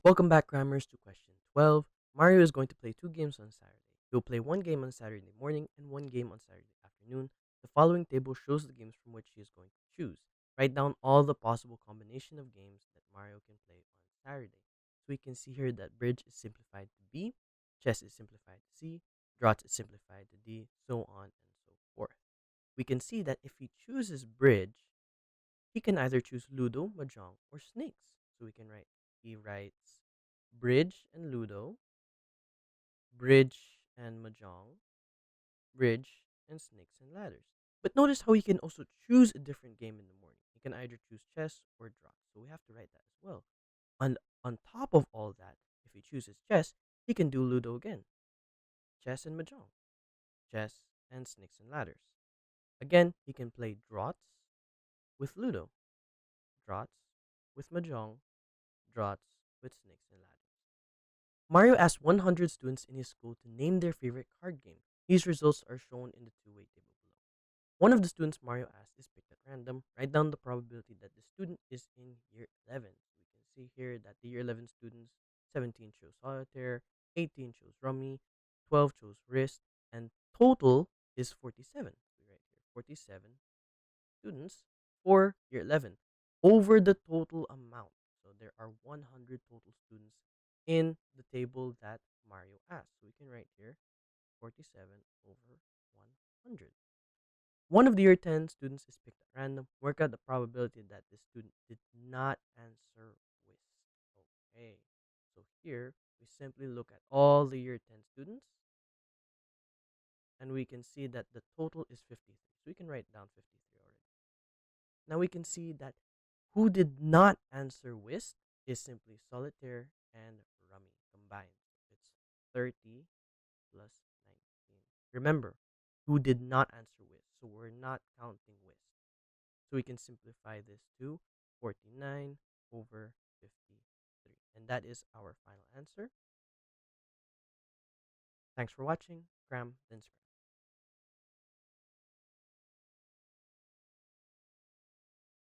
Welcome back, Crammers, to question 12. Mario is going to play two games on Saturday. He'll play one game on Saturday morning and one game on Saturday afternoon. The following table shows the games from which he is going to choose. Write down all the possible combination of games that Mario can play on Saturday. So we can see here that bridge is simplified to B, chess is simplified to C, draughts is simplified to D, so on and so forth. We can see that if he chooses bridge, he can either choose Ludo, Mahjong, or Snakes. So we can write, he writes Bridge and Ludo, Bridge and Mahjong, Bridge and Snakes and Ladders. But notice how he can also choose a different game in the morning. He can either choose chess or draughts. So we have to write that as well. And on top of all that, if he chooses chess, he can do Ludo again. Chess and Mahjong, chess and Snakes and Ladders. Again, he can play draughts with Ludo, draughts with Mahjong, draughts with Snakes and Ladders. Mario asked 100 students in his school to name their favorite card game. These results are shown in the two-way table below. One of the students Mario asked is picked at random. Write down the probability that the student is in year 11. We can see here that the year 11 students, 17 chose solitaire, 18 chose rummy, 12 chose wrist, and total is 47. We write here 47 students for year 11 over the total amount. So there are 100 total students in the table that Mario asked. So we can write here 47 over 100. One of the year 10 students is picked at random. Work out the probability that the student did not answer with. Okay. So here we simply look at all the year 10 students and we can see that the total is 53. So we can write down 53 already. Now we can see that who did not answer whist is simply solitaire and rummy combined. It's 30 plus 19. Remember, who did not answer whist, so we're not counting whist. So we can simplify this to 49 over 53. And that is our final answer. Thanks for watching. Cram, then scram.